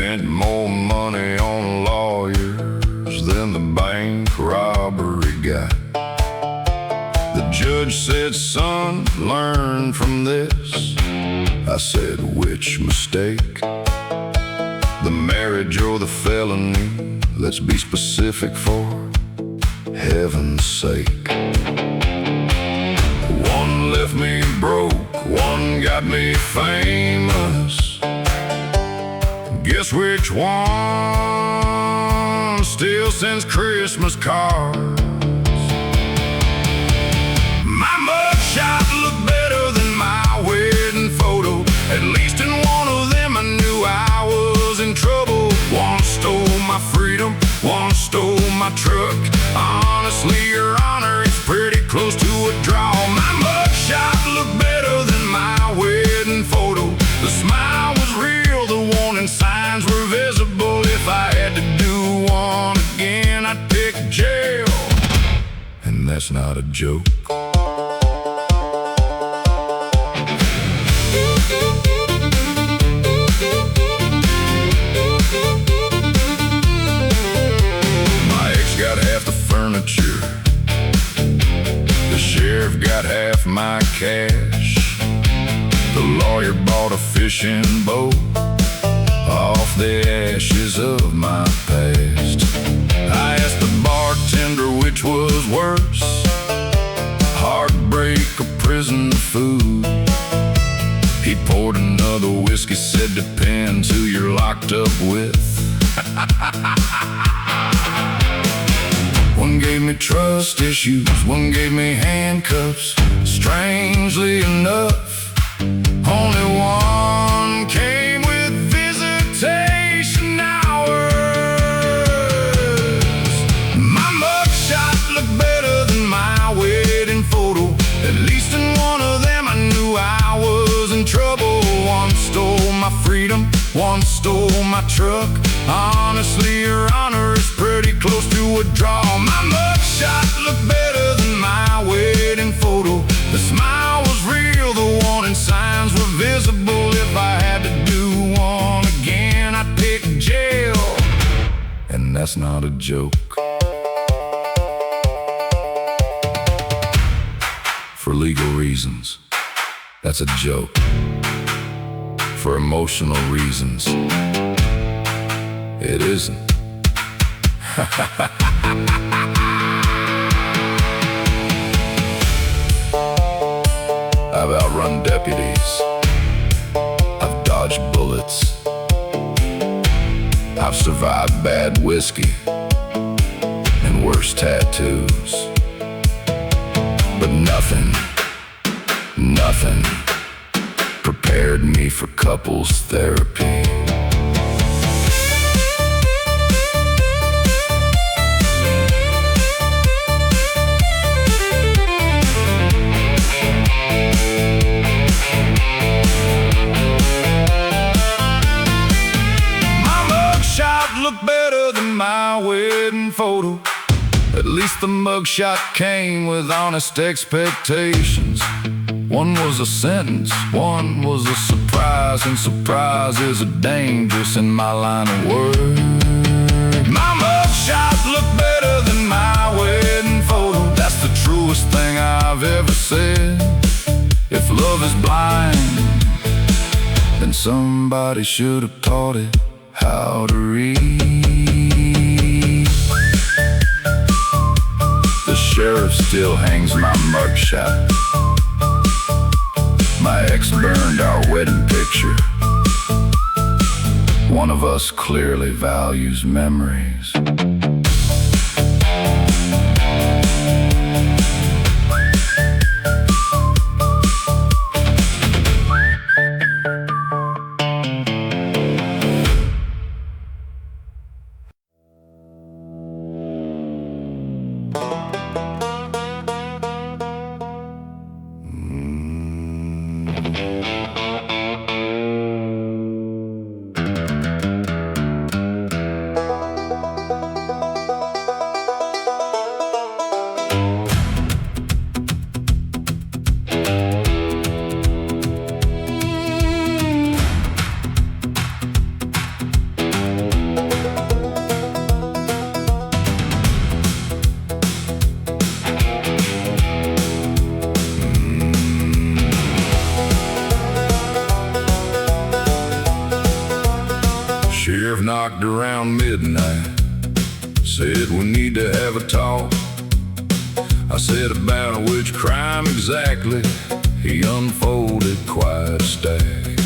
spent more money on lawyers than the bank robbery guy. The judge said, son, learn from this. I said, which mistake? The marriage or the felony? Let's be specific for heaven's sake. One left me broke, one got me famous. Guess which one still sends Christmas cards? My mugshot looked better than my wedding photo. At least in one of them I knew I was in trouble. One stole my freedom, one stole my truck. Honestly, Your Honor, it's pretty close to a draw. My mugshot looked better than my wedding photo. The smile was real, the warning signs were visible. If I had to do one again, I'd pick jail. And that's not a joke. The sheriff got half my cash. The lawyer bought a fishing boat off the ashes of my past. I asked the bartender which was worse, heartbreak or prison food. He poured another whiskey, said depends who you're locked up with. One gave me trust issues, one gave me handcuffs. Strangely enough, only one came with visitation hours. My mugshot looked better than my wedding photo. At least in one of them I knew I was in trouble. One stole my freedom, one stole my truck. Honestly, Your Honor, it's pretty close to a draw. My mugshot looked better than my wedding photo. The smile was real, the warning signs were visible. If I had to do one again, I'd pick jail. And that's not a joke. For legal reasons, that's a joke. For emotional reasons, it isn't. I've outrun deputies, I've dodged bullets, I've survived bad whiskey and worse tattoos. But nothing prepared me for couples therapy. Looked better than my wedding photo. At least the mugshot came with honest expectations. One was a sentence, one was a surprise, and surprises are dangerous in my line of work. My mugshot looked better than my wedding photo. That's the truest thing I've ever said. If love is blind, then somebody should have taught it how to read. The sheriff still hangs my mugshot. My ex burned our wedding picture. One of us clearly values memories. Sheriff knocked around midnight, said we need to have a talk. I said, about which crime exactly? He unfolded quite a stack.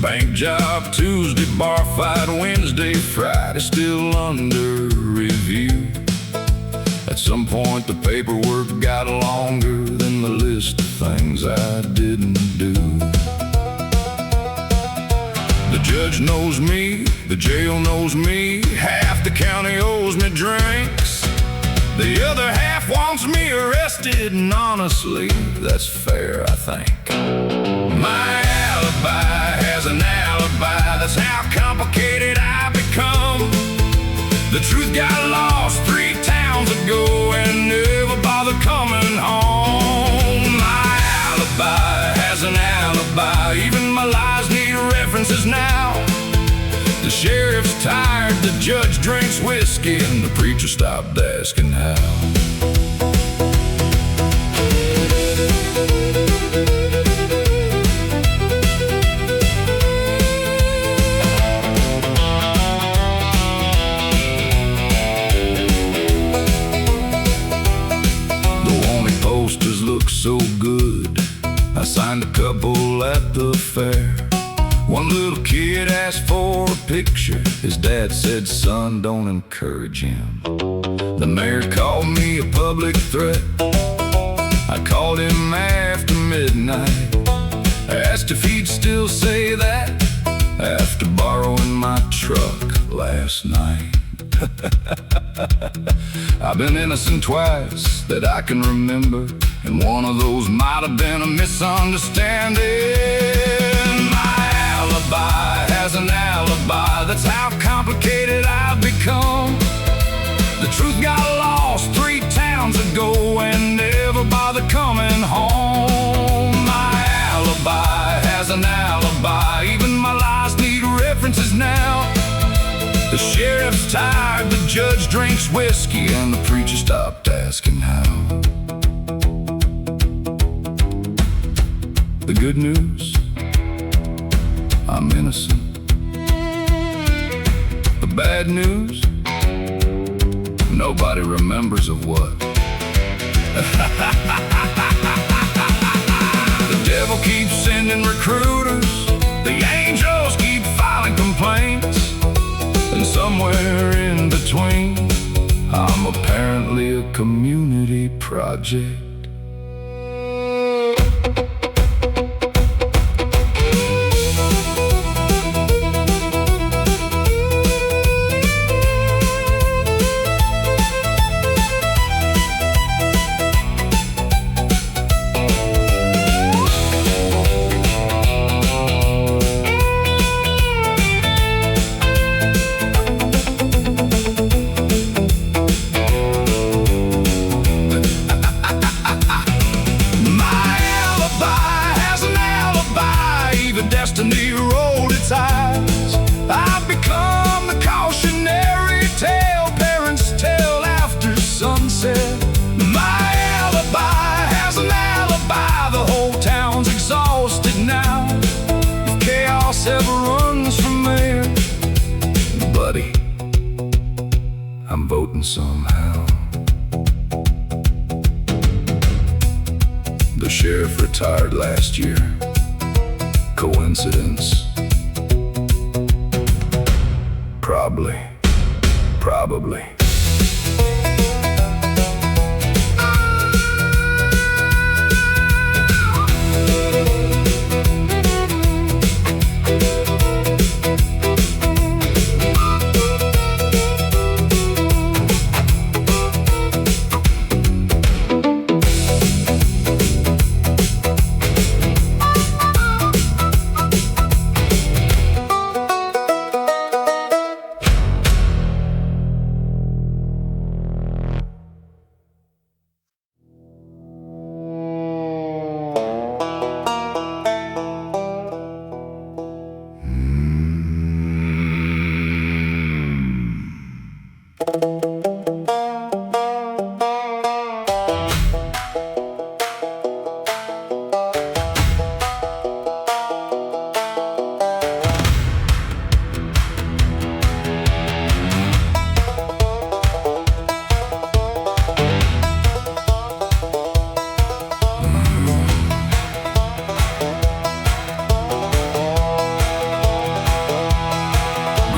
Bank job Tuesday, bar fight Wednesday, Friday still under review. At some point the paperwork got longer than the list of things I didn't do. The judge knows me, the jail knows me, half the county owes me drinks. The other half wants me arrested, and honestly, that's fair, I think. My alibi has an alibi, that's how complicated I've become. The truth got lost 3 towns ago and never bothered coming home. My alibi has an alibi, even my lies need references now. The sheriff's tired, the judge drinks whiskey, and the preacher stopped asking how. The wanted posters look so good, I signed a couple at the fair. One little kid asked for a picture. His dad said, son, don't encourage him. The mayor called me a public threat. I called him after midnight. I asked if he'd still say that after borrowing my truck last night. I've been innocent twice that I can remember, and one of those might have been a misunderstanding. My alibi has an alibi, that's how complicated I've become. The truth got lost 3 towns ago and never bothered coming home. My alibi has an alibi, even my lies need references now. The sheriff's tired, the judge drinks whiskey, and the preacher stopped asking how. The good news, I'm innocent. The bad news, nobody remembers of what. The devil keeps sending recruiters, the angels keep filing complaints, and somewhere in between, I'm apparently a community project. Destiny rolled its eyes. I've become the cautionary tale parents tell after sunset. My alibi has an alibi, the whole town's exhausted now. If chaos ever runs from mayor, buddy, I'm voting somehow. The sheriff retired last year. Coincidence? Probably.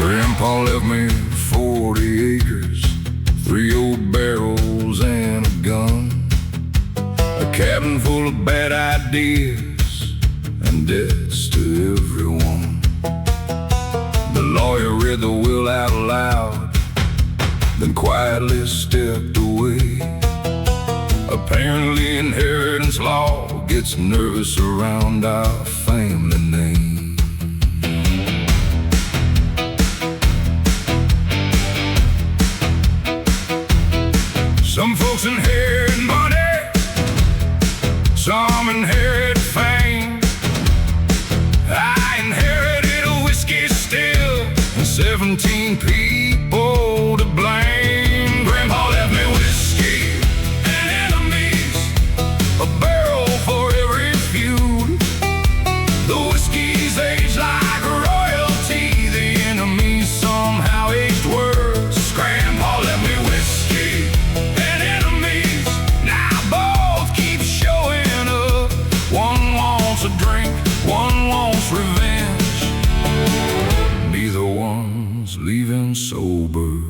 Grandpa left me 40 acres, 3 old barrels and a gun, a cabin full of bad ideas and debts to everyone. The lawyer read the will out loud, then quietly stepped away. Apparently inheritance law gets nervous around our family name. Some folks inherit money, some inherit fame. I inherited a whiskey still and 17 people to blame. Grandpa left me whiskey and enemies, a barrel for every feud. The whiskey's aged like royalty, the enemies somehow aged worse. Grandpa left me whiskey and enemies, now both keep showing up. One wants a drink, one wants revenge, neither one's leaving sober.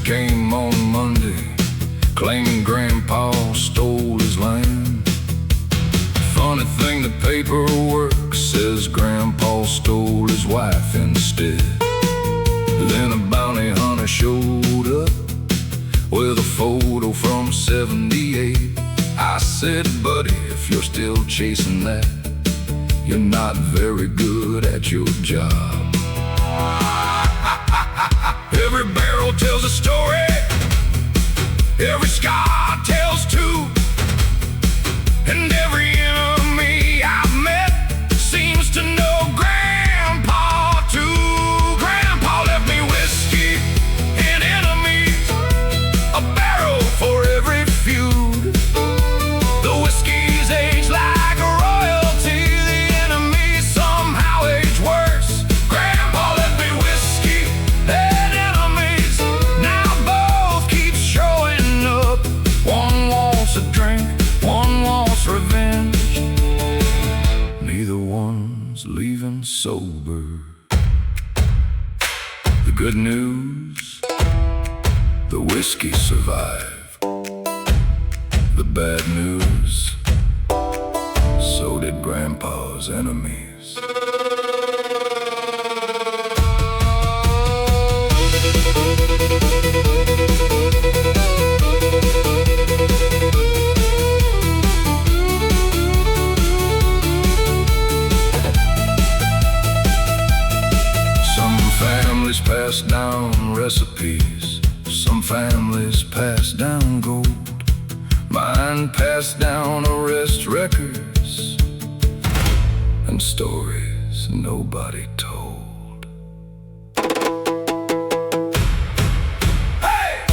Came on Monday, claiming Grandpa stole his land. Funny thing, the paperwork says Grandpa stole his wife instead. Then a bounty hunter showed up with a photo from '78. I said, buddy, if you're still chasing that, you're not very good at your job. Every barrel tells a story, every scar tells two, and every enemy I've met seems to know Grandpa too. Grandpa left me whiskey and enemies, a barrel for every feud. The whiskey's aged like royalty, the enemies somehow age worse. Grandpa left me whiskey and enemies, now both keep showing up. One wants a drink, one wants revenge, neither one's leaving sober. The good news, the whiskey survived. The bad news, so did Grandpa's enemies. Some families pass down recipes, some families pass down gold. Mine passed down arrest records and stories nobody told. Hey!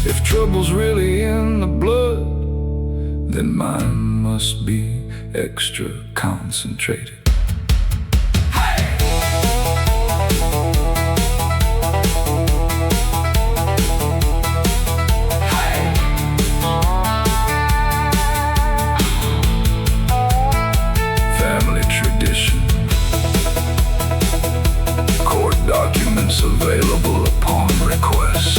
If trouble's really in the blood, then mine must be extra concentrated. Family tradition, court documents available upon request.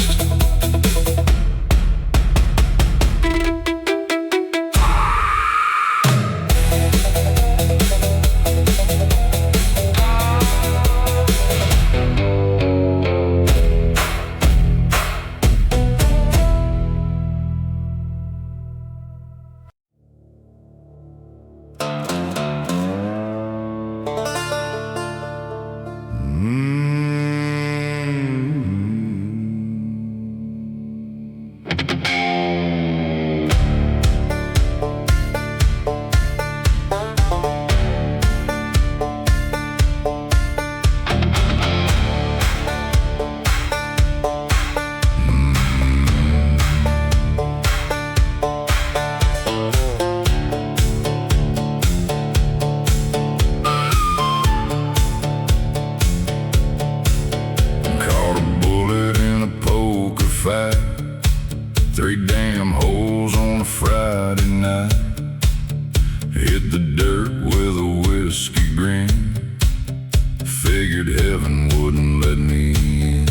figured heaven wouldn't let me in.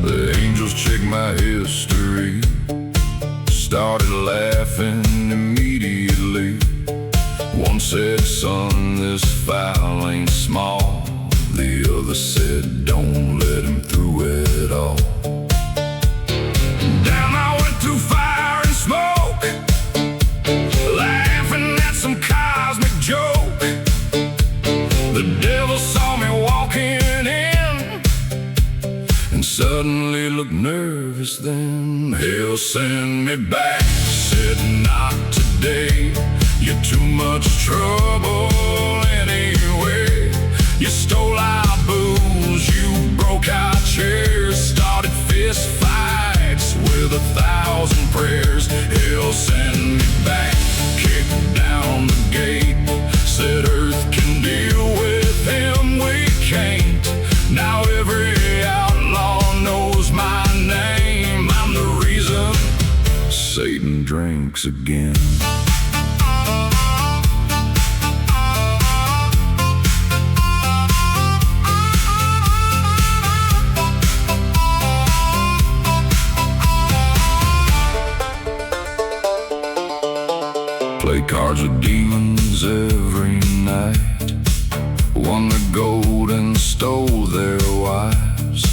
The angels checked my history, started laughing immediately. One said, son, this foul ain't small. The other said, don't let him through at all. Down I went through fire and smoke, laughing at some cosmic joke. The devil saw me walking in and suddenly looked nervous then. Hell sent me back, said not today. You're too much trouble anyway. You stole our booze, you broke our chairs, started fist fights with 1,000 prayers. Hell sent me back, kicked down the gate, said earth can deal with him, we can't. Now every outlaw knows my name. I'm the reason Satan drinks again. Play cards with demons every night, won the gold and stole their wives,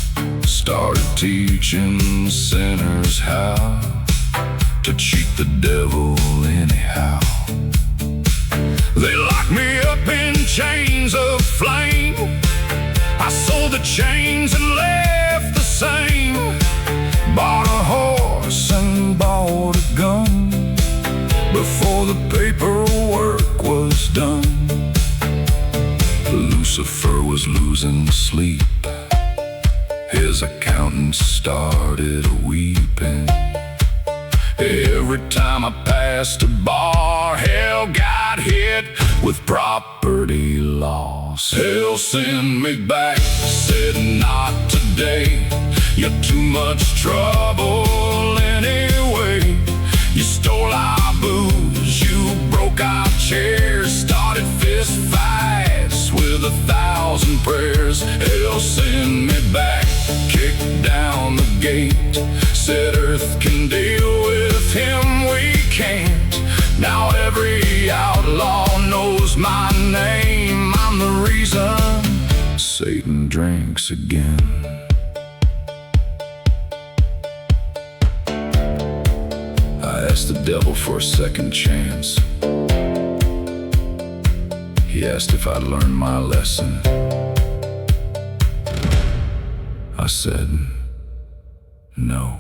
started teaching sinners how to cheat the devil anyhow. They locked me up in chains of flame. I sold the chains and left the same. Bought a horse and bought a gun before the paperwork was done. Lucifer was losing sleep, his accountant started weeping. Every time I passed a bar, hell got hit with property loss. Hell sent me back, said not today. You're too much trouble anyway. You stole our booze, you broke our chairs, started fist fights with 1,000 prayers. Hell sent me back, kicked down the gate, said earth can deal with him, we can't. Now every outlaw knows my name. I'm the reason Satan drinks again. I asked the devil for a second chance. He asked if I'd learned my lesson. I said, no.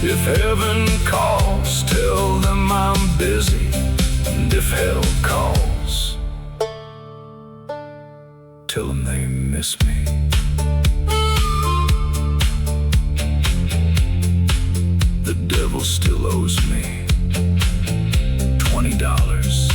If heaven calls, tell them I'm busy. And if hell calls, tell them they miss me. The devil still owes me $20.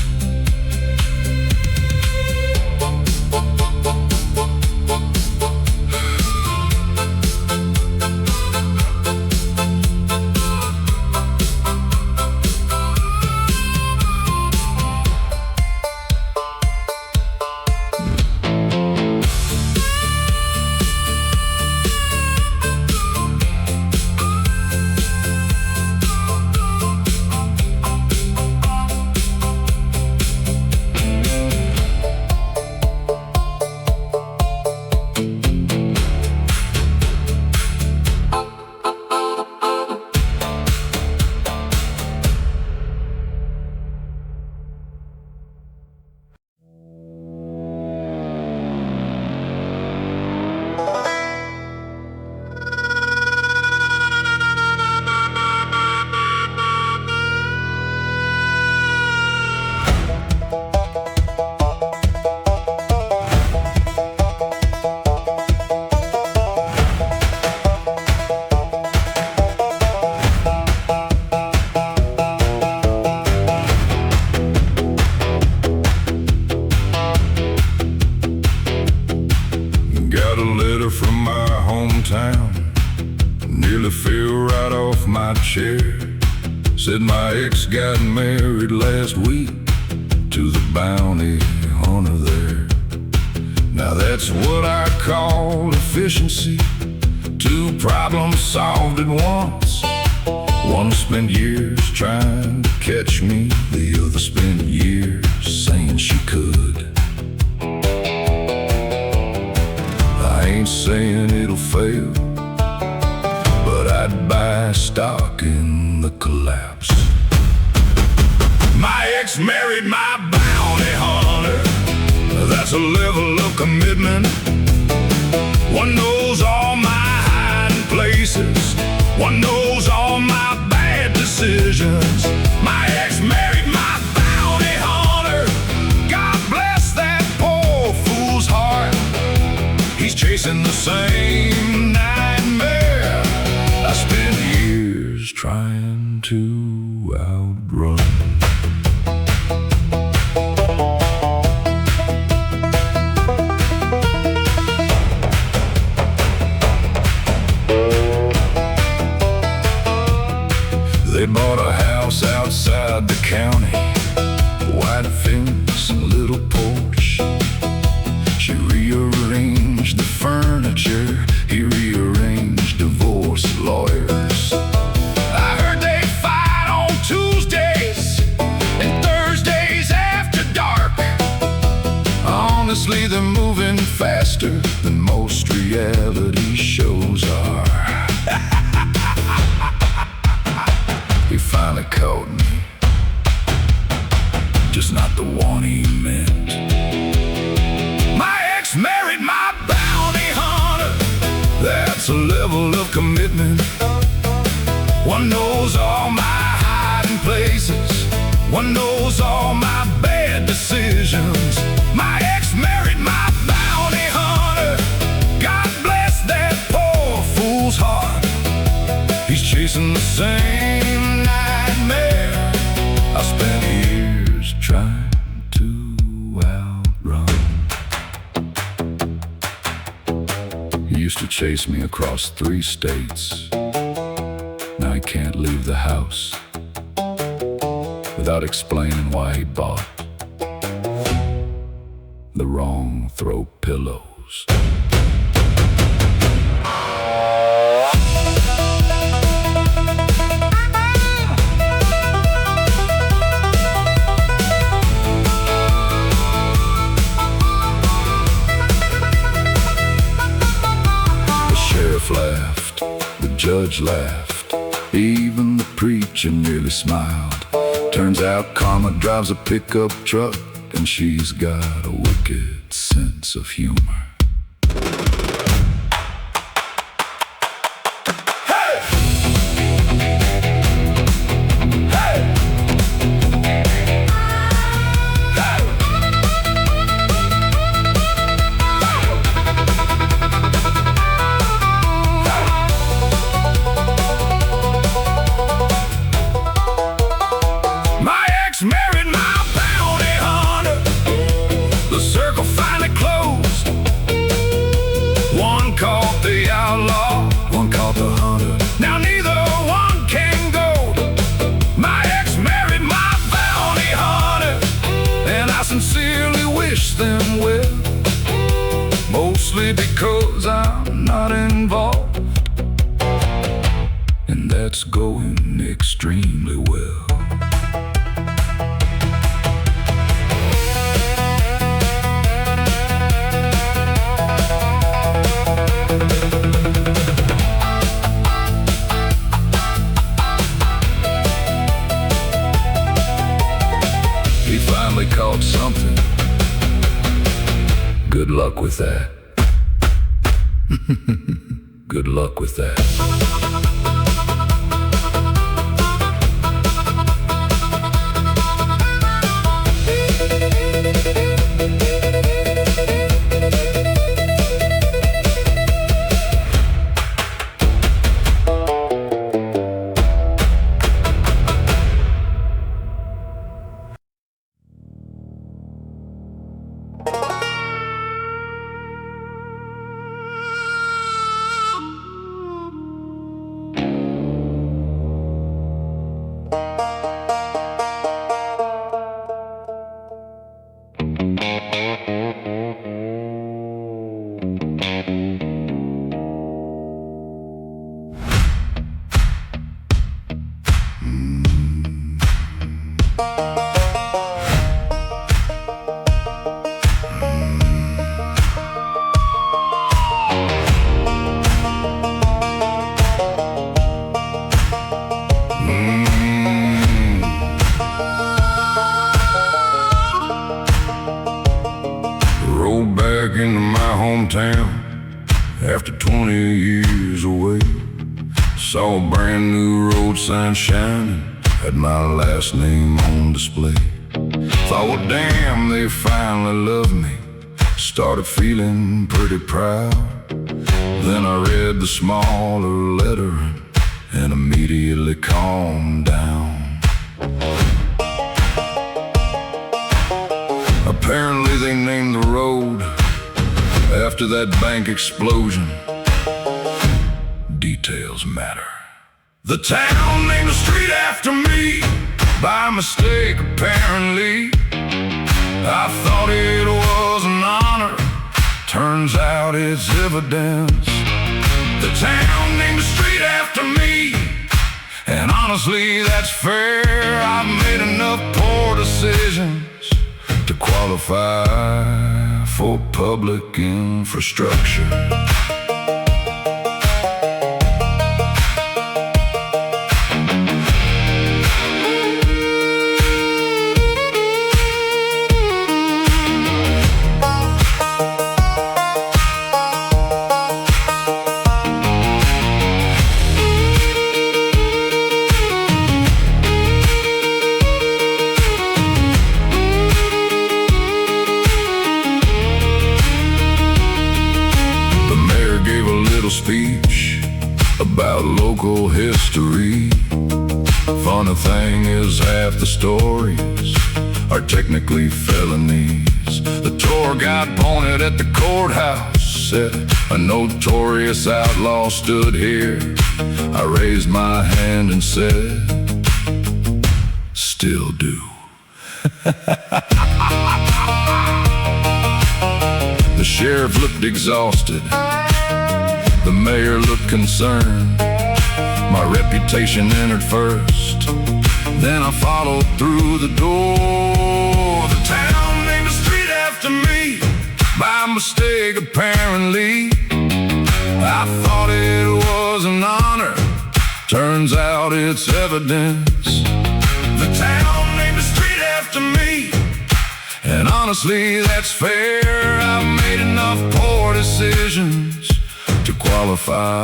letter from my hometown nearly fell right off my chair. Said my ex got married last week to the bounty hunter there. Now that's what I call efficiency. Two problems solved at once. One spent years trying to catch me, the other spent years saying she could. I ain't saying it'll fail, but I'd buy stock in the collapse. My ex married my bounty hunter. That's a level of commitment. One knows all my hiding places. One knows all my bad decisions. My ex married my bounty hunter. God bless that poor fool's heart. He's chasing the same nightmare I spent years trying to outrun. They bought a house outside the county, white fence and little porch. She rearranged the furniture, he rearranged divorce lawyers. I heard they fight on Tuesdays and Thursdays after dark. Honestly, they're moving faster than most reality shows are. He finally caught me, just not the one he meant. My ex married my bounty hunter. That's a level of commitment. One knows all my hiding places. One knows all my bad decisions. My ex married my bounty hunter. God bless that poor fool's heart. He's chasing the same nightmare I spent years trying to outrun. He used to chase me across 3 states. Now he can't leave the house without explaining why he bought the wrong throw pillows. Laughed, the judge laughed, even the preacher nearly smiled. Turns out karma drives a pickup truck, and she's got a wicked sense of humor. Married my bounty hunter. The circle finally closed. One caught the outlaw, one caught the hunter. Now neither one can go. My ex married my bounty hunter, and I sincerely wish them well. Mostly because I'm not involved, and that's going extremely well. Caught something. Good luck with that. Good luck with that. a.m. after 20 years away. Saw a brand new road sign shining, had my last name on display. Thought, well, damn, they finally loved me. Started feeling pretty proud. Then I read the smaller lettering and immediately calmed down. Apparently they named the road after that bank explosion. Details matter. The town named the street after me, by mistake apparently. I thought it was an honor, turns out it's evidence. The town named the street after me, and honestly that's fair. I've made enough poor decisions to qualify for public infrastructure. Speech about local history. Funny thing is, half the stories are technically felonies. The tour guide pointed at the courthouse, said a notorious outlaw stood here. I raised my hand and said, still do. The sheriff looked exhausted. The mayor looked concerned. My reputation entered first, then I followed through the door. The town named the street after me, by mistake apparently. I thought it was an honor, turns out it's evidence. The town named the street after me, and honestly that's fair. I've made enough poor decisions to qualify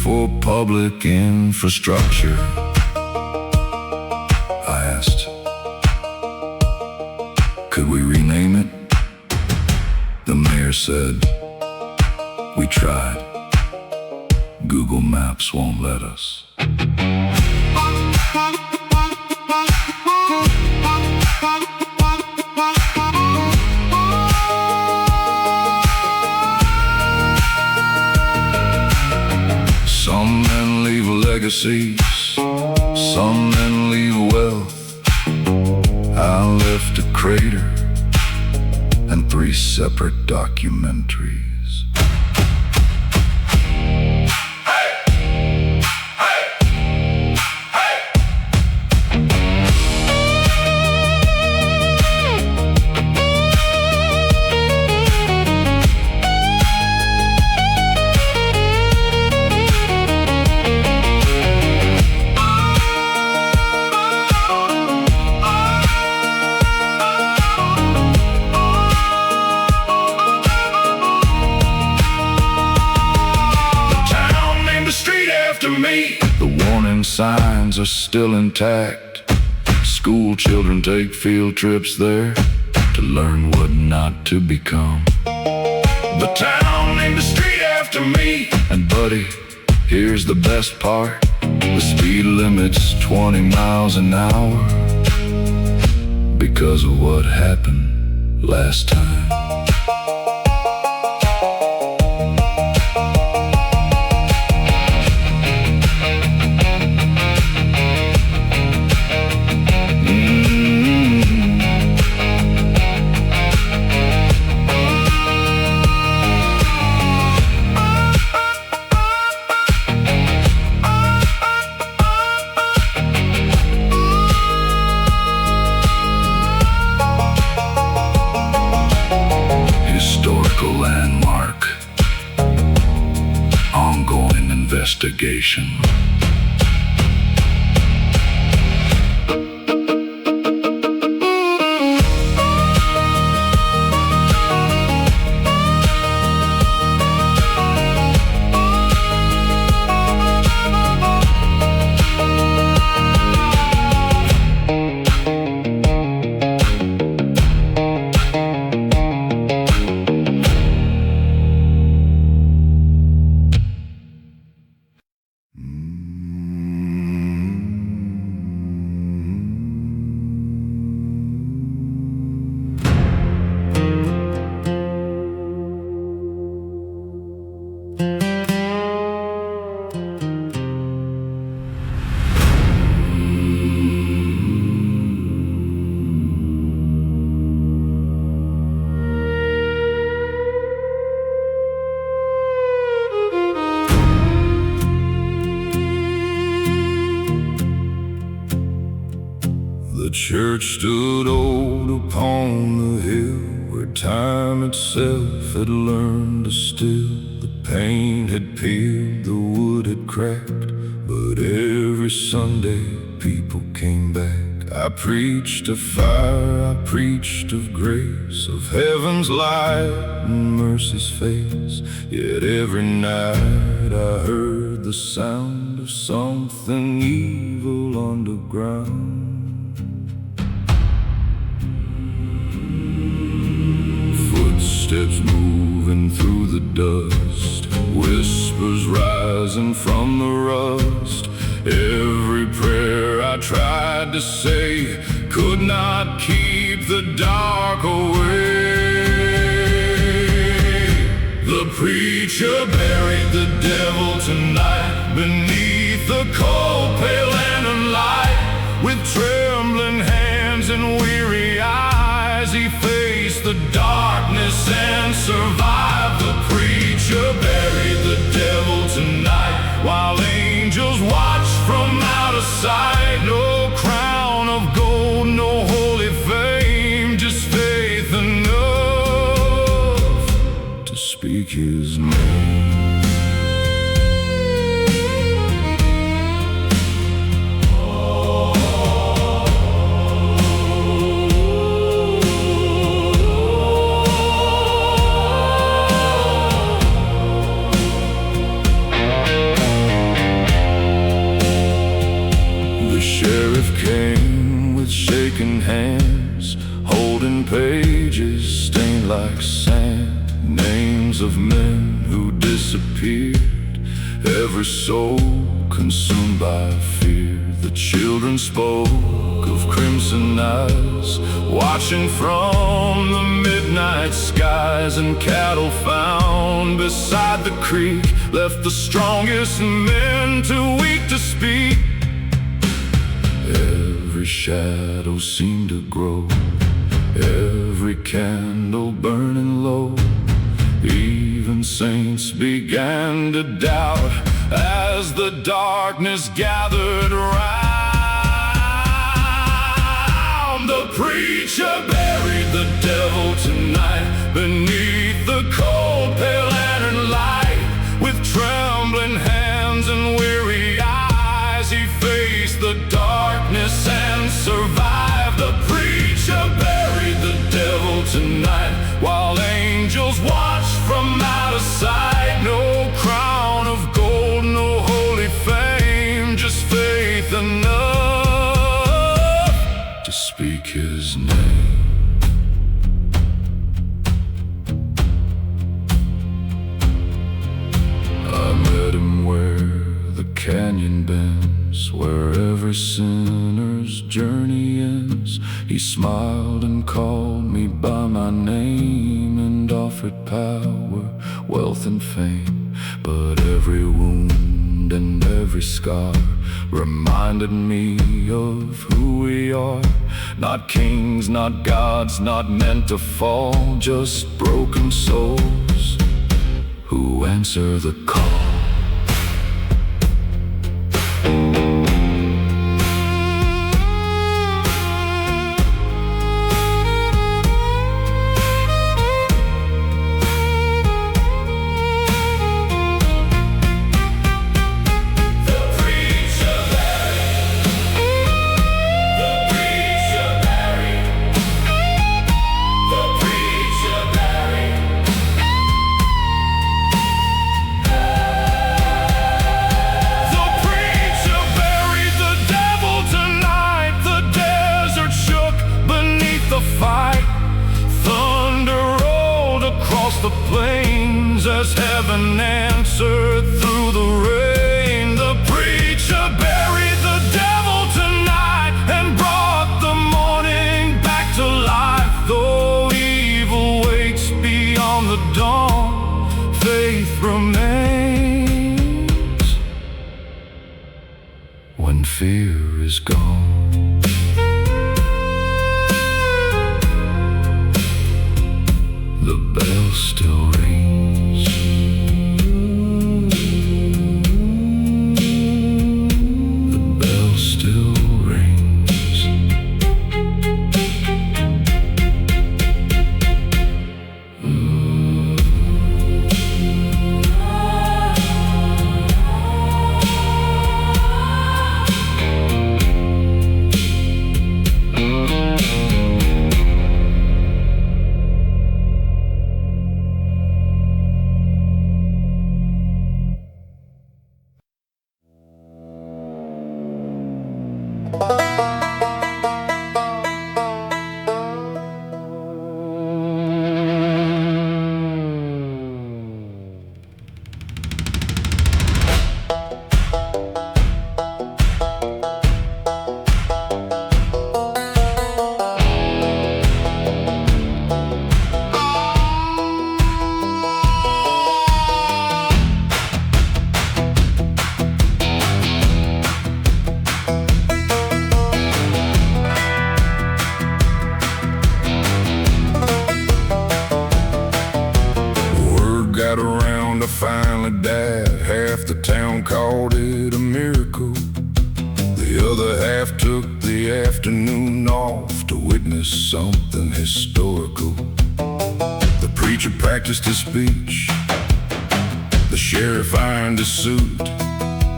for public infrastructure. I asked, could we rename it? The mayor said, we tried. Google Maps won't let us. Some men leave legacies, some men leave wealth. I left a crater and 3 separate documentaries. The warning signs are still intact. School children take field trips there to learn what not to become. The town named the street after me. And buddy, here's the best part. The speed limit's 20 miles an hour because of what happened last time. Landmark, ongoing investigation. The church stood old upon the hill, where time itself had learned to still. The paint had peeled, the wood had cracked, but every Sunday people came back. I preached of fire, I preached of grace, of heaven's light and mercy's face. Yet every night I heard the sound of something evil underground. Footsteps moving through the dust, whispers rising from the rust. Every prayer I tried to say could not keep the dark away. The preacher buried the devil tonight beneath the cold pale lantern light. With trembling hands and weary eyes, he faced the darkness and survived. The preacher buried the devil tonight, while angels watched from out of sight. No crown of gold, no holy fame, just faith enough to speak his name. Came with shaking hands, holding pages stained like sand, names of men who disappeared, every soul consumed by fear. The children spoke of crimson eyes, watching from the midnight skies. And cattle found beside the creek left the strongest men too weak to speak. Every shadow seemed to grow, every candle burning low. Even saints began to doubt as the darkness gathered round. The preacher buried the devil tonight beneath the cold pale lantern light. With trembling hands and weary eyes, he faced the darkness and survived. The preacher buried the devil tonight, while angels watched from out of sight. No crown of gold, no holy fame, just faith enough to speak his name. I met him where the canyon bends, where every sinner's journey ends. He smiled and called me by my name, and offered power, wealth and fame. But every wound and every scar reminded me of who we are. Not kings, not gods, not meant to fall, just broken souls who answer the call. The plains as heaven answered through the rain. The preacher buried the devil tonight and brought the morning back to life. Though evil waits beyond the dawn, faith remains. fear is gone. The bell still rings. The bell still rings. Got around, I finally died. Half the town called it a miracle. The other half took the afternoon off to witness something historical. The preacher practiced his speech. The sheriff ironed his suit.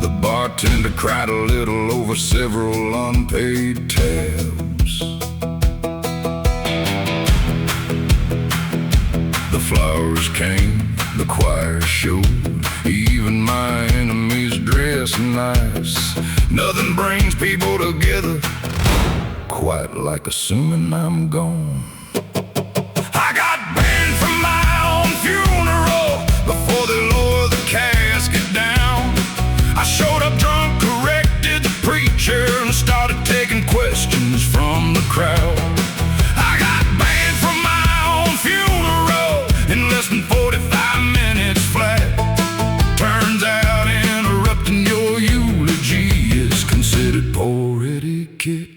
The bartender cried a little over several unpaid tabs. The flowers came, the choir showed. Even my enemies dressed nice. Nothing brings people together quite like assuming I'm gone. I got banned from my own funeral before they lowered the casket down. I showed up drunk, corrected the preacher, and started taking questions from the crowd. I got banned from my own funeral in less than 45 minutes flat. Turns out interrupting your eulogy is considered poor etiquette.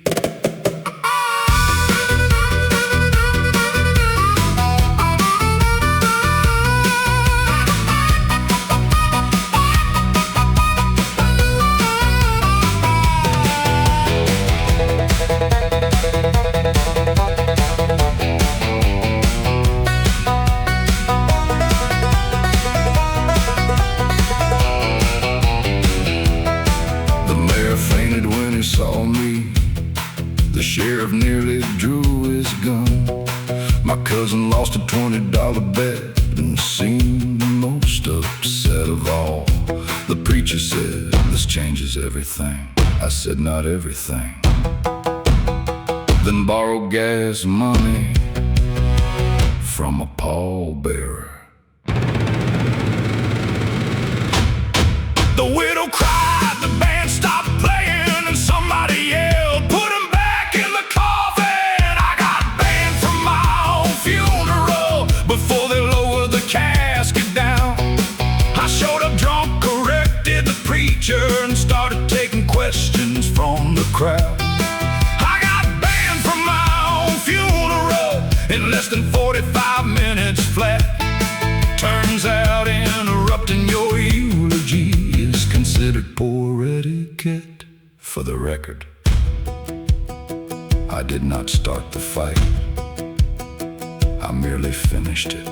Saw me. The sheriff nearly drew his gun. My cousin lost a $20 bet and seemed the most upset of all. The preacher said, "This changes everything." I said, "Not everything." Then borrowed gas money from a pallbearer. The widow cried, the band stopped playing, and somebody yelled, "Put him back in the coffin!" I got banned from my own funeral before they lowered the casket down. I showed up drunk, corrected the preacher, and started taking questions from the crowd. I got banned from my own funeral in less than 45 minutes flat. Turns out interrupting your eulogy is considered poor etiquette. For the record, I did not start the fight. I merely finished it.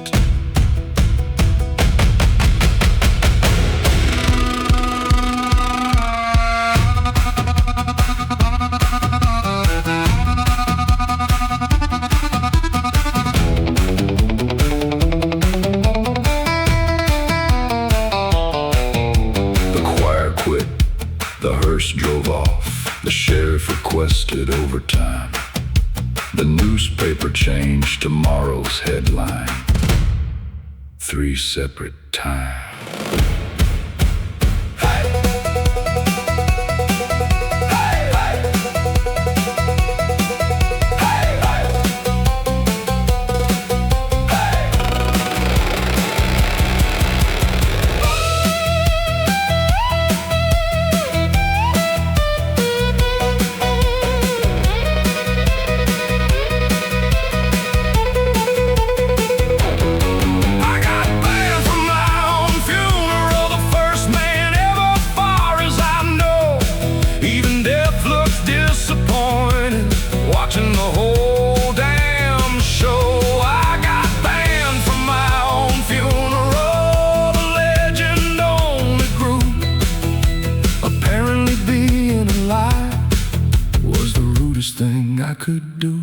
The hearse drove off. The sheriff requested overtime. The newspaper changed tomorrow's headline 3 separate times. could do.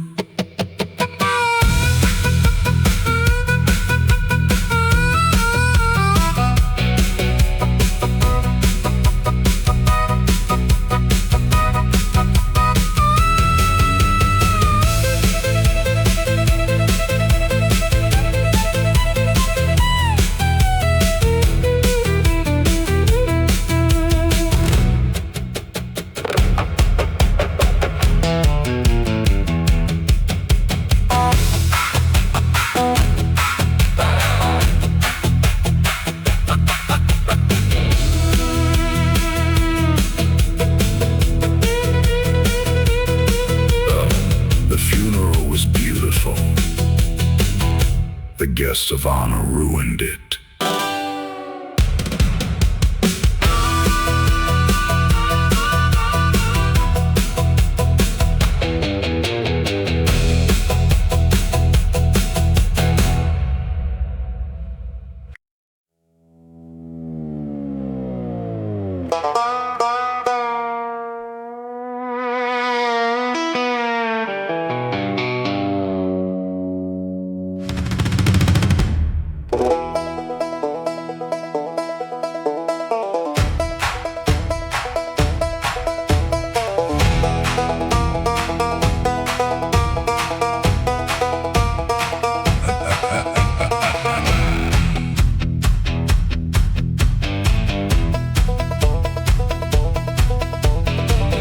The guests of honor ruined it.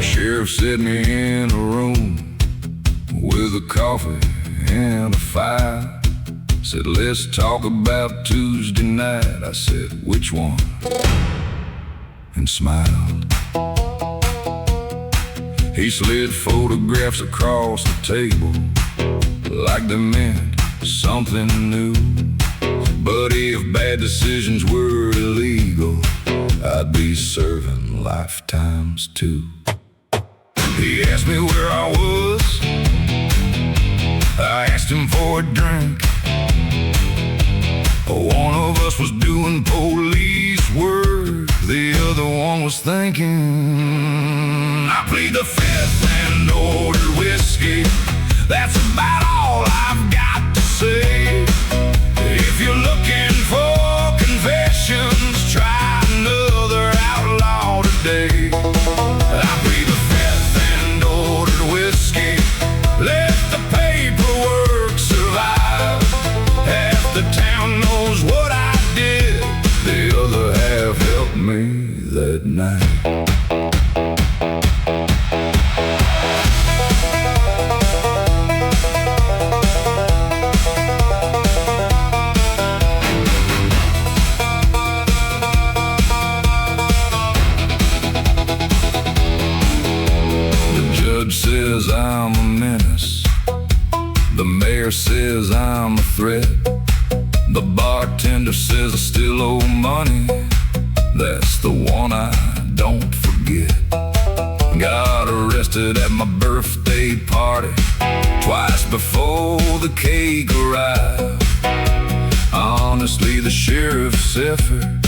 Sheriff set me in a room with a coffee and a fire. Said, let's talk about Tuesday night. I said, which one? And smiled. He slid photographs across the table like they meant something new. But if bad decisions were illegal, I'd be serving lifetimes too. He asked me where I was. I asked him for a drink. One of us was doing police work, the other one was thinking. I plead the fifth and ordered whiskey. That's about all I've got to say. If you're looking for confessions, try another outlaw today. I plead the fifth and ordered whiskey. Let the paperwork survive. Half the town knows what I did. The other half helped me that night. Says I'm a menace. The mayor says I'm a threat. The bartender says I still owe money. That's the one I don't forget. Got arrested at my birthday party twice before the cake arrived. Honestly, the sheriff's effort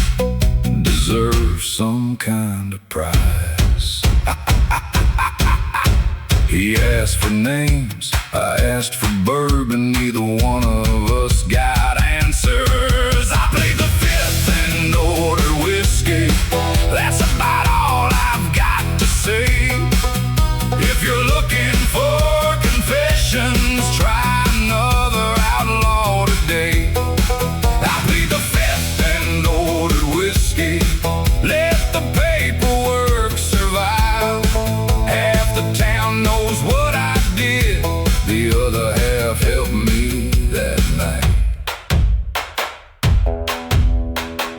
deserves some kind of prize. He asked for names, I asked for bourbon. Neither one of us got answers. I played the fifth and ordered whiskey. That's about all I've got to say. If you're looking for confessions, try another outlaw today. I played the fifth and ordered whiskey. Let the paperwork survive. Half the town knows what I did. The other half helped me that night.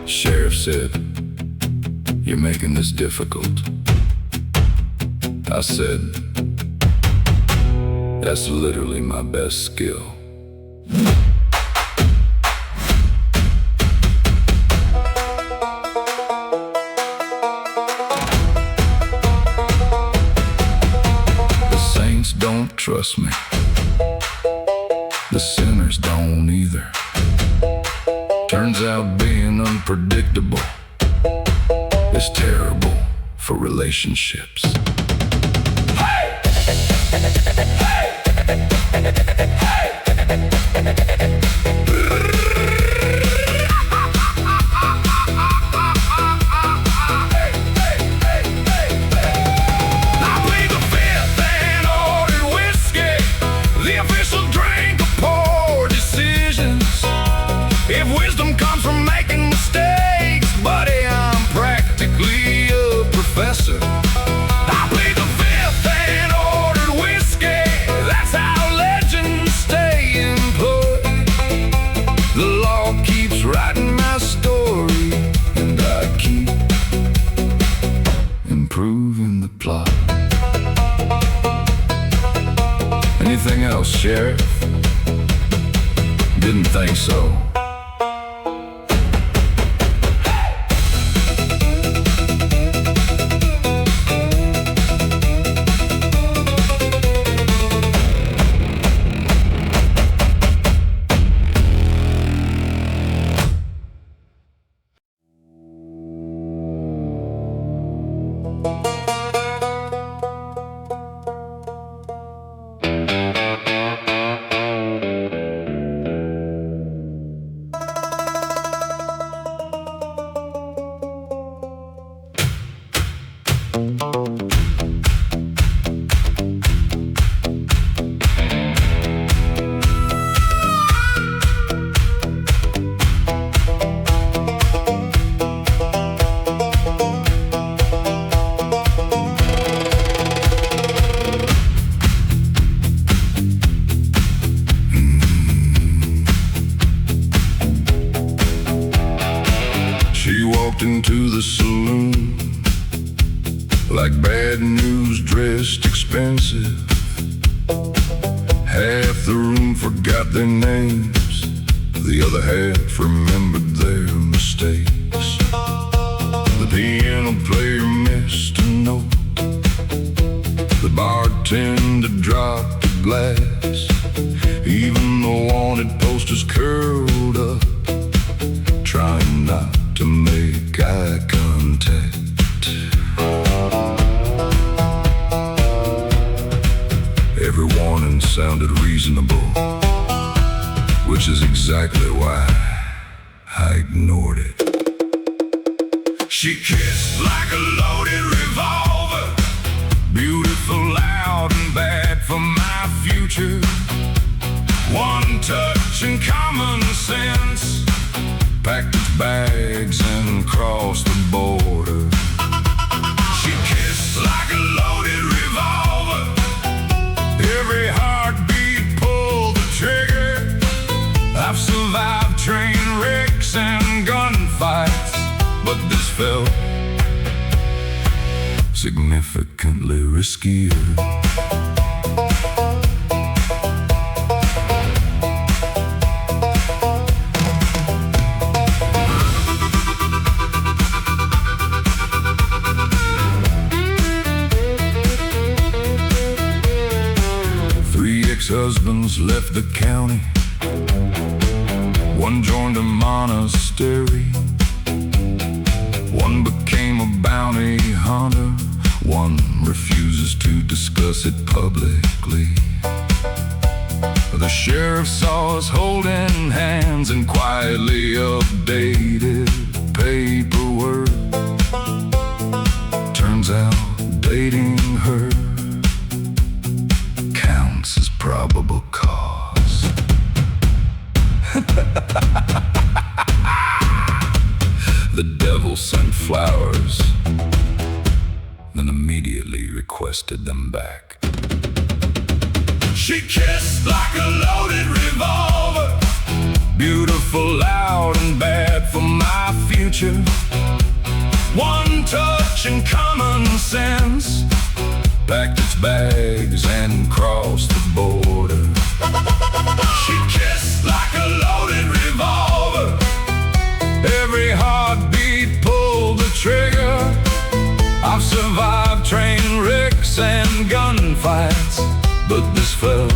Sheriff said, you're making this difficult. I said, that's literally my best skill. Don't trust me. The sinners don't either. Turns out being unpredictable is terrible for relationships. Hey! Hey! Anything else, Sheriff? Didn't think so. Into the saloon like bad news, dressed expensive. Half the room forgot their names, the other half remembered their mistakes. The piano player missed a note, the bartender dropped a glass. Even the wanted posters curled up, trying not to make eye contact. Every warning sounded reasonable, which is exactly why I ignored it. She kissed like a loaded revolver, beautiful, loud, and bad for my future. One touch and common sense packed its bags and crossed the border. She kissed like a loaded revolver, every heartbeat pulled the trigger. I've survived train wrecks and gunfights, but this felt significantly riskier. 3 ex-husbands left the county, one joined a monastery, one became a bounty hunter, one refuses to discuss it publicly. The sheriff saw us holding hands and quietly updated paperwork. Turns out dating her counts as probable cause. The devil sent flowers, then immediately requested them back. She kissed like a loaded revolver, beautiful, loud, and bad for my future. One touch and common sense packed its bags and crossed the border. She kissed like a loaded revolver, every heartbeat pulled the trigger. I've survived train wrecks and gunfights, but this felt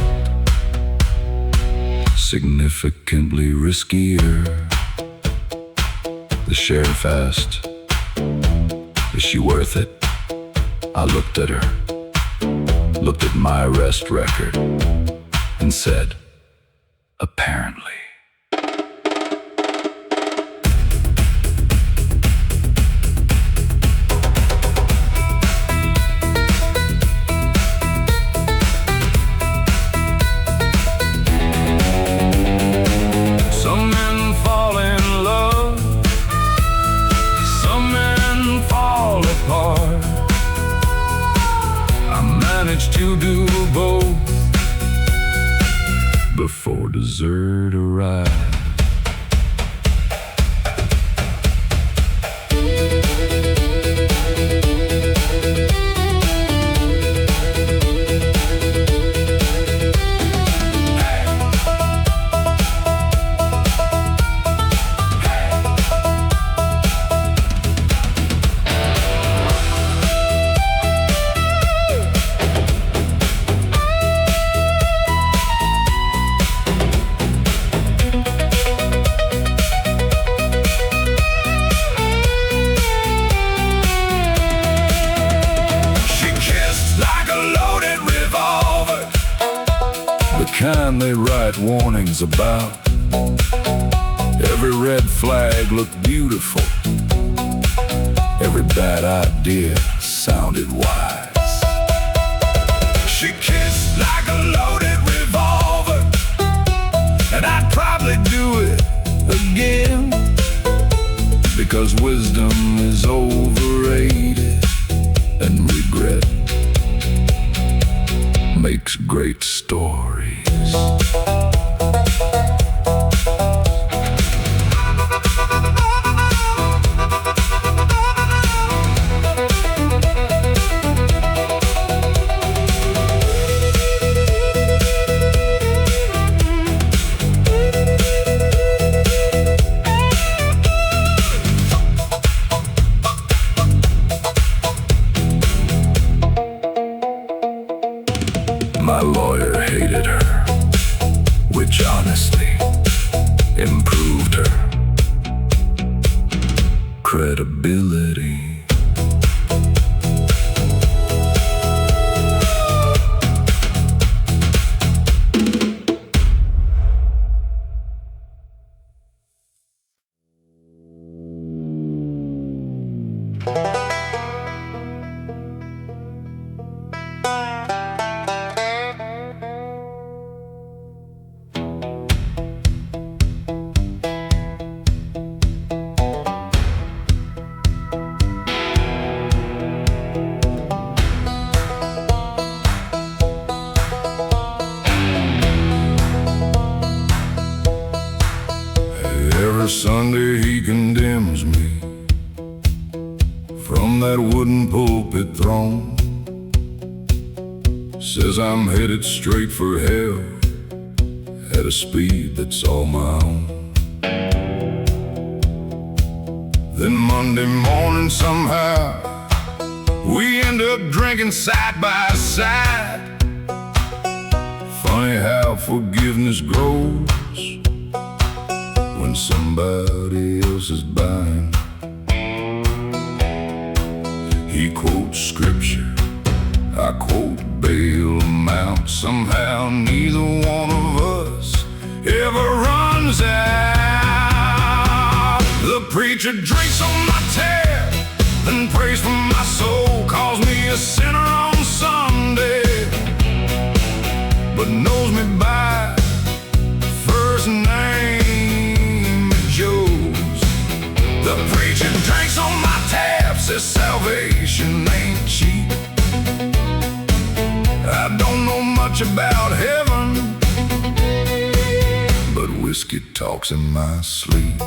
significantly riskier. The sheriff asked, "Is she worth it?" I looked at her, looked at my arrest record. and said, apparently. Some men fall in love, some men fall apart. I managed to do both before dessert arrived. Kind they write warnings about. Every red flag looked beautiful. Every bad idea sounded wise. She kissed like a loaded revolver, and I'd probably do it again, because wisdom is overrated and regret makes great stories. My lawyer hated her, which honestly improved her credibility. Every Sunday he condemns me from that wooden pulpit throne. Says I'm headed straight for hell at a speed that's all my own. Then Monday morning somehow we end up drinking side by side. Funny how forgiveness grows when somebody else is buying. He quotes scripture, I quote bail amount. Somehow neither one of us ever runs out. The preacher drinks on my tab, then prays for my soul, calls me a sinner on Sunday, but knows me by first name Joe's. The preacher drinks on my tab, says salvation ain't cheap. I don't know much about heaven, but whiskey talks in my sleep.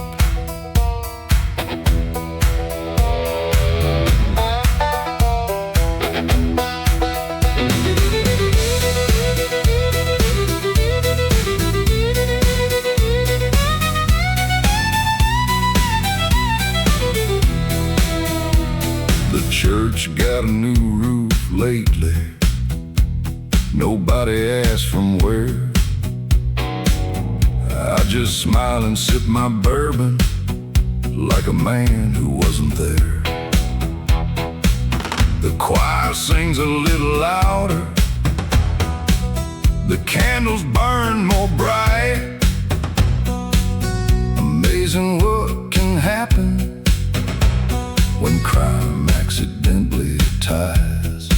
The church got a new roof lately. Nobody asked from where. I just smile and sip my bourbon like a man who wasn't there. The choir sings a little louder. the candles burn more bright. Amazing what can happen when crime accidentally ties.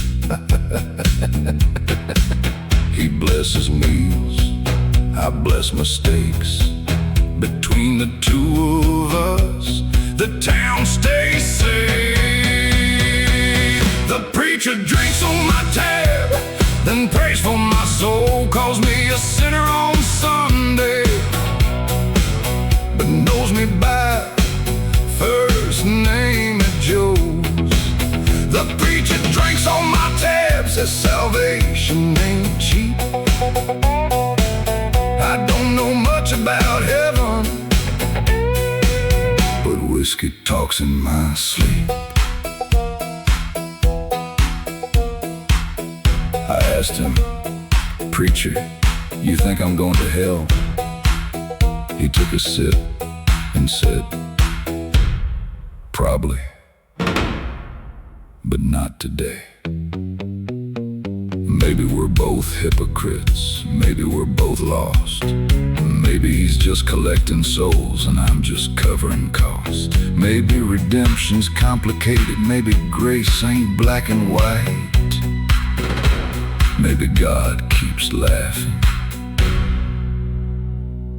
He blesses meals, I bless mistakes. Between the two of us, the town stays safe. The preacher drinks on my tab, then prays for my soul. Calls me a sinner on Sunday, but knows me by first name at Joe's. The preacher drinks on my tab, says salvation ain't cheap. I don't know much about heaven, but whiskey talks in my sleep. I asked him, "Preacher, you think I'm going to hell?" He took a sip and said, "Probably, but not today. Maybe we're both hypocrites, maybe we're both lost. Maybe he's just collecting souls and I'm just covering costs. Maybe redemption's complicated, maybe grace ain't black and white. Maybe God keeps laughing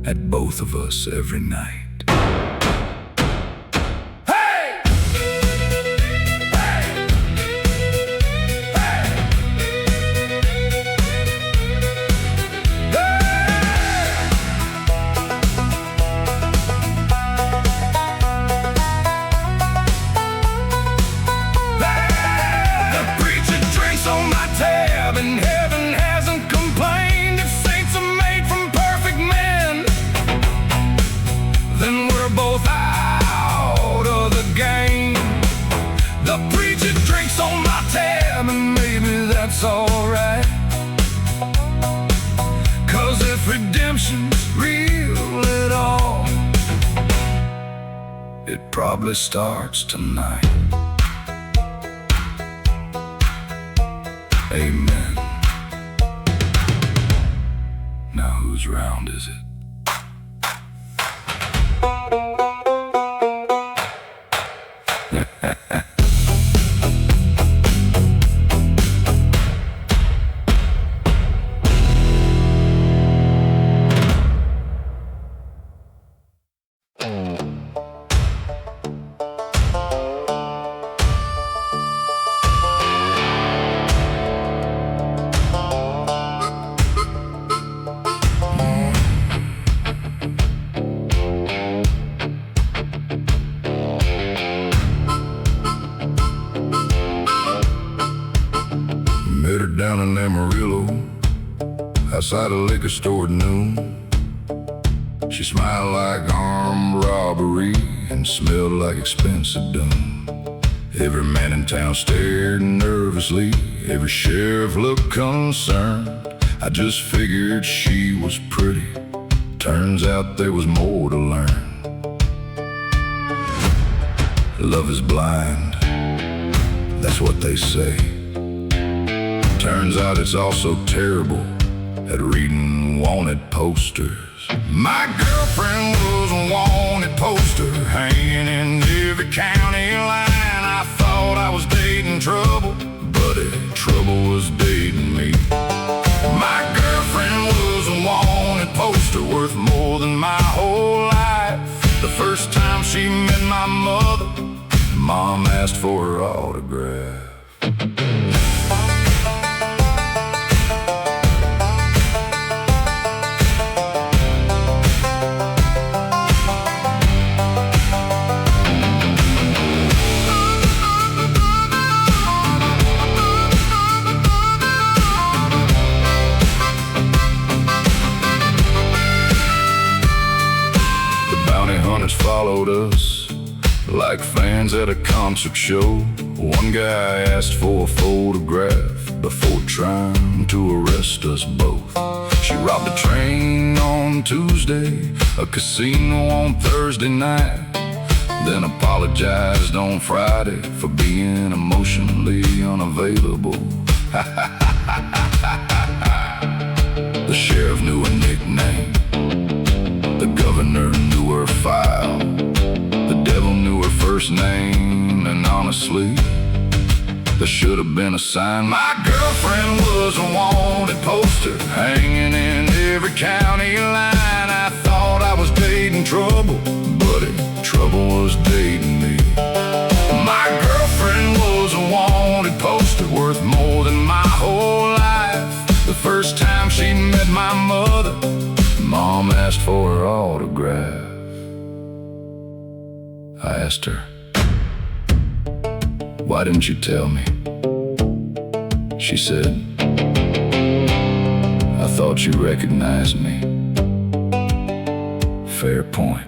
at both of us every night." And heaven hasn't complained if saints are made from perfect men. Then we're both out of the game. The preacher drinks on my tab, and maybe that's alright. 'Cause if redemption's real at all, it probably starts tonight. Amen. Now whose round is it? Met her down in Amarillo, outside a liquor store at noon. She smiled like armed robbery and smelled like expensive doom. Every man in town stared nervously, every sheriff looked concerned. I just figured she was pretty, turns out there was more to learn. Love is blind, that's what they say. Turns out it's also terrible at reading wanted posters. My girlfriend was a wanted poster hanging in every county line. I thought I was dating trouble, but trouble was dating me. My girlfriend was a wanted poster worth more than my whole life. The first time she met my mother, Mom asked for her autograph. Followed us like fans at a concert show. One guy asked for a photograph before trying to arrest us both. She robbed a train on Tuesday, a casino on Thursday night, then apologized on Friday for being emotionally unavailable. The sheriff knew her nickname, the governor knew her file, the devil knew her first name, and honestly, there should have been a sign. My girlfriend was a wanted poster hanging in every county line. I thought I was dating trouble, buddy, trouble was dating me. My girlfriend was a wanted poster worth more than my whole life. The first time she met my mother, Mom asked for her autograph. I asked her, "Why didn't you tell me?" She said, "I thought you recognized me." Fair point.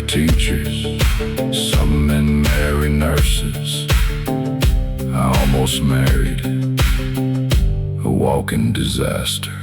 Teachers, some men marry nurses. I almost married a walking disaster.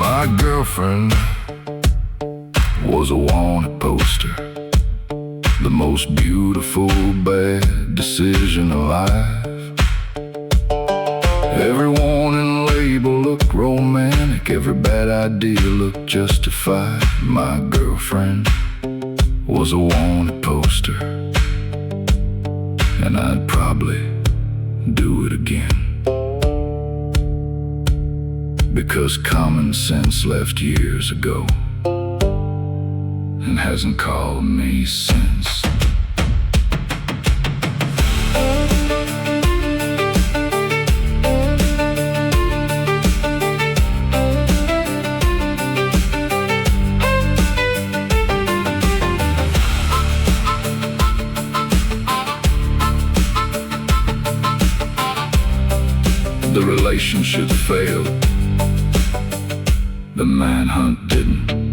My girlfriend was a wanted poster, the most beautiful bad decision alive. Every warning label looked romantic, every bad idea looked justified. My girlfriend was a wanted poster, and I'd probably do it again. Because common sense left years ago and hasn't called me since. The relationship failed. The manhunt didn't.